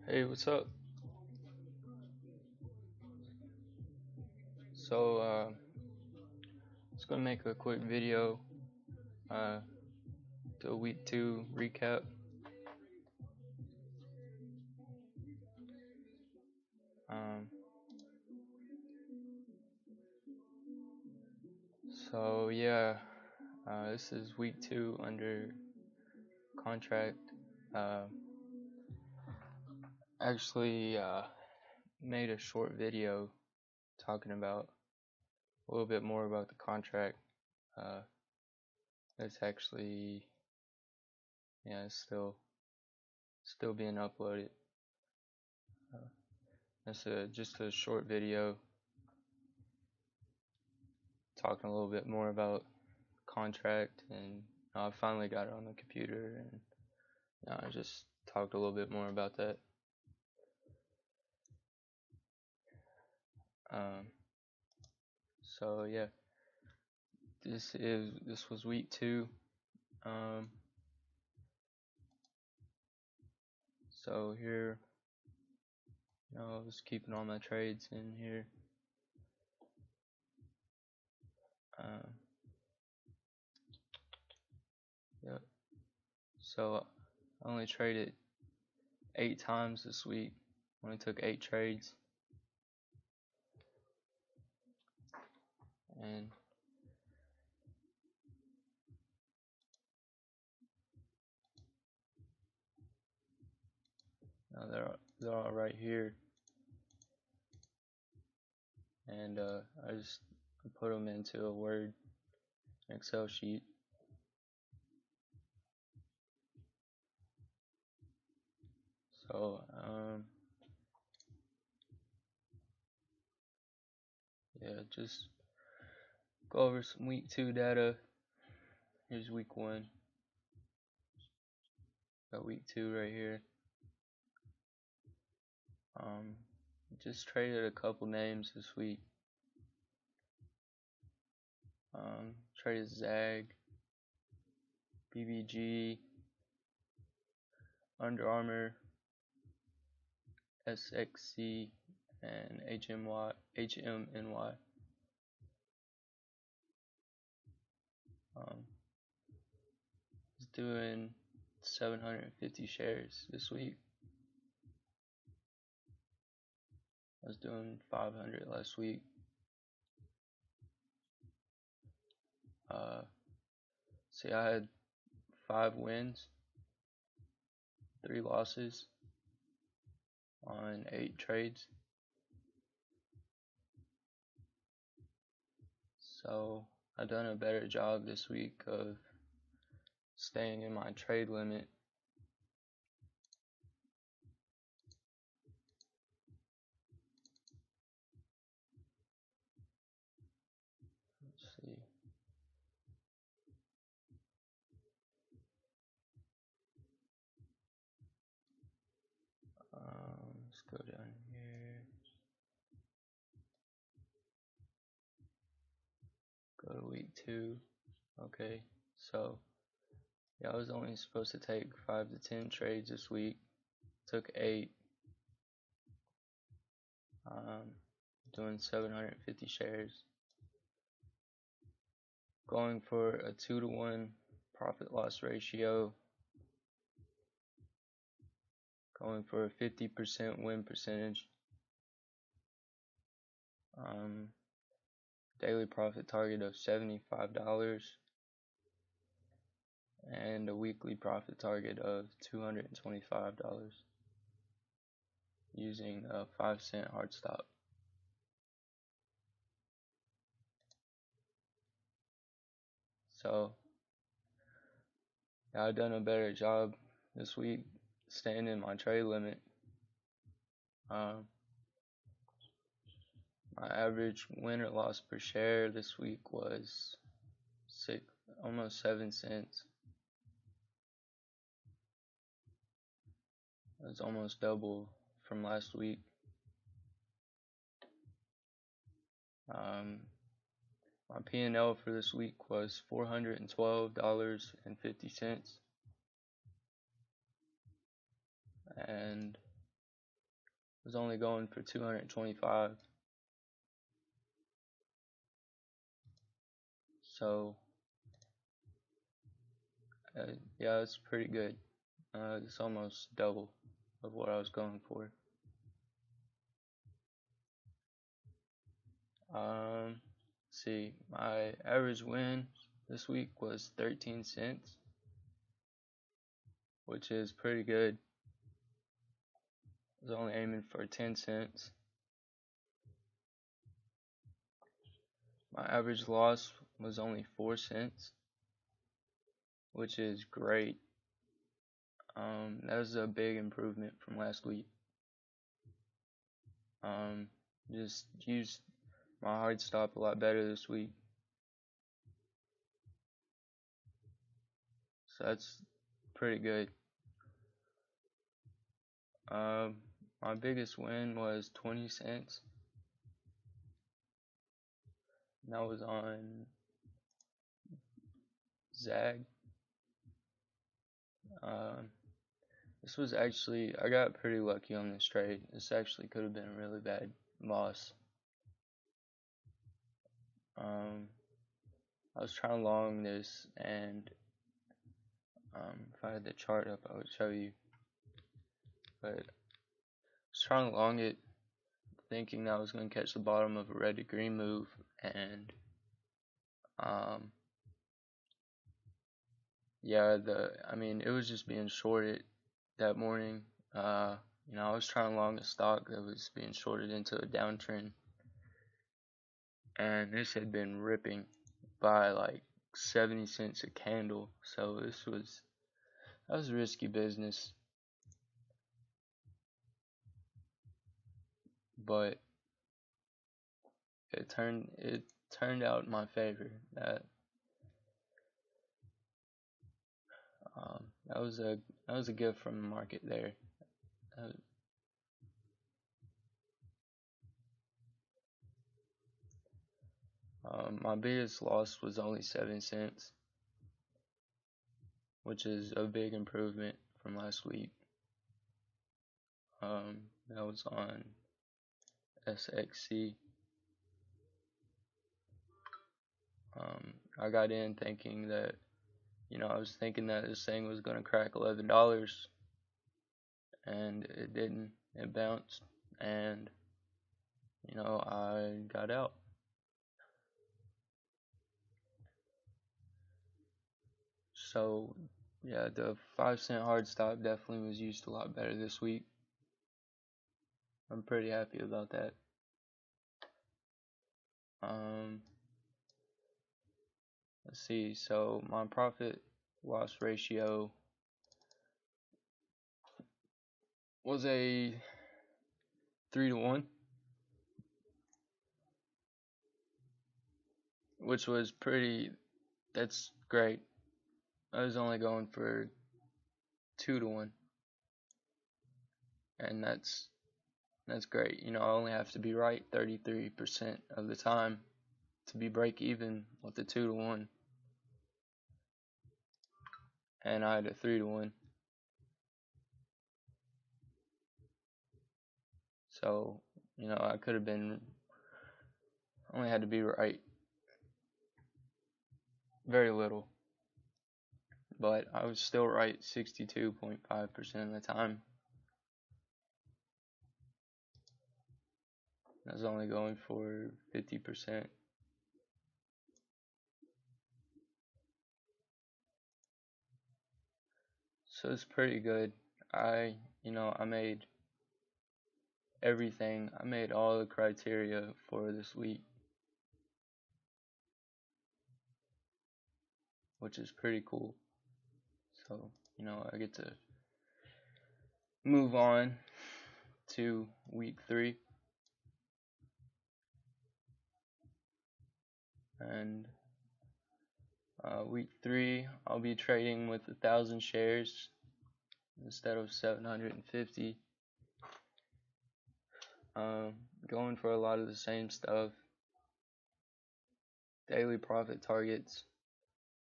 Hey, what's up? So, just gonna make a quick video, uh, do a week two recap. Um, so yeah, this is week two under contract. Uh, actually, made a short video talking about a little bit more about the contract. Uh, it's actually, yeah, it's still being uploaded. Uh, it's just a short video talking a little bit more about contract, and I finally got it on the computer, and I just talked a little bit more about that. Um, so yeah, this was week two. Um, so here, I was keeping all my trades in here. Uh, yeah. So I only traded 8 times this week. Only took 8 trades, and they're all right here. And I just put them into a Word Excel sheet. So yeah, just go over some week two data. Here's week one. Got week two right here. Um, just traded a couple names this week. Traded Zag, BBG, Under Armour, SXC, and HMNY. Was doing 750 shares this week. I was doing 500 last week. See, I had 5 wins, 3 losses on 8 trades. So I've done a better job this week of staying in my trade limit. Let's see. Let's go down here. Go to week two. Okay, so yeah, I was only supposed to take 5 to 10 trades this week. Took 8. Doing 750 shares. Going for a 2-to-1 profit loss ratio. Going for a 50% win percentage. Daily profit target of $75 and a weekly profit target of $225 using a 5-cent hard stop. So I've done a better job this week staying in my trade limit. My average win or loss per share this week was almost 7 cents. It was almost double from last week. My P&L for this week was $412.50, and was only going for 225. So yeah, it's pretty good. It's almost double of what I was going for. Let's see, my average win this week was 13 cents, which is pretty good. I was only aiming for 10 cents. My average loss was only 4 cents, which is great. That was a big improvement from last week. Just used my hard stop a lot better this week. So that's pretty good. My biggest win was 20 cents. And that was on Zag. This was actually, I got pretty lucky on this trade. This actually could have been a really bad loss. I was trying to long this, and if I had the chart up, I would show you. But I was trying to long it, thinking that I was going to catch the bottom of a red to green move, and yeah, it was just being shorted that morning. I was trying to long a stock that was being shorted into a downtrend, and this had been ripping by like 70 cents a candle, so that was risky business, but it turned out in my favor. That was a gift from the market there. My biggest loss was only 7 cents, which is a big improvement from last week. That was on SXC. I got in thinking that, I was thinking that this thing was going to crack $11, and it didn't. It bounced, and, I got out. So, yeah, the 5-cent hard stop definitely was used a lot better this week. I'm pretty happy about that. Let's see, so my profit loss ratio was a 3-to-1, which was that's great. I was only going for 2-to-1, and that's great. I only have to be right 33% of the time to be break even with the 2-to-1, and I had a 3-to-1. So, I could have been, only had to be right very little, but I was still right 62.5% of the time. I was only going for 50%. So it's pretty good. I made everything. I made all the criteria for this week, which is pretty cool. So, I get to move on to week 3. And week 3, I'll be trading with 1,000 shares instead of 750. Going for a lot of the same stuff. Daily profit targets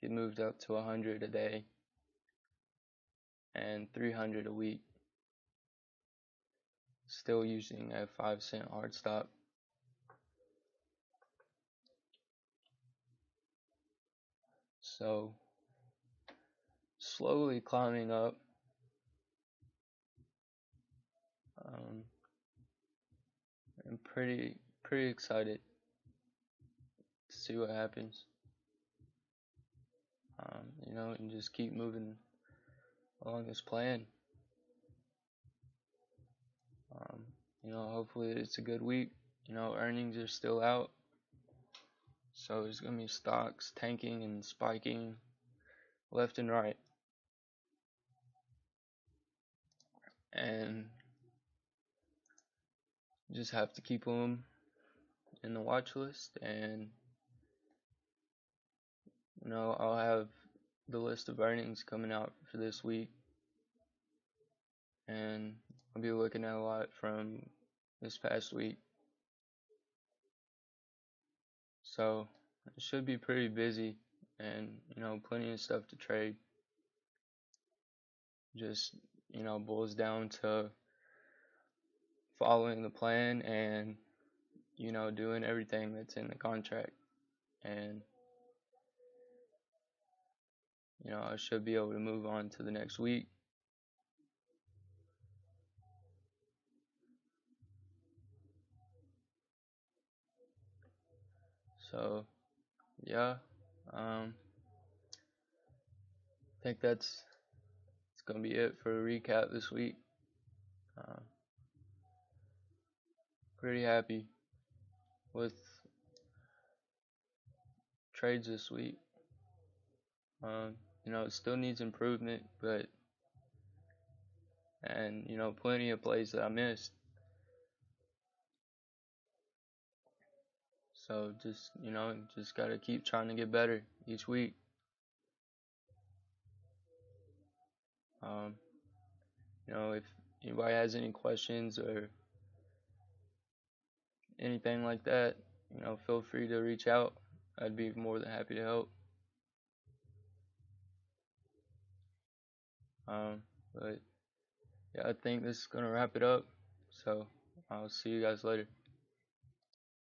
get moved up to 100 a day and 300 a week. still using a 5-cent hard stop. So slowly climbing up. I'm pretty excited to see what happens. And just keep moving along this plan. Hopefully it's a good week. Earnings are still out, so there's gonna be stocks tanking and spiking left and right, and just have to keep them in the watch list. And I'll have the list of earnings coming out for this week, and I'll be looking at a lot from this past week. So it should be pretty busy, and plenty of stuff to trade. Just boils down to following the plan and doing everything that's in the contract. And I should be able to move on to the next week. So yeah, I think it's gonna be it for a recap this week. Pretty happy with trades this week. It still needs improvement, but plenty of plays that I missed. So just gotta keep trying to get better each week. If anybody has any questions or anything like that, feel free to reach out. I'd be more than happy to help. But yeah, I think this is gonna wrap it up. So I'll see you guys later.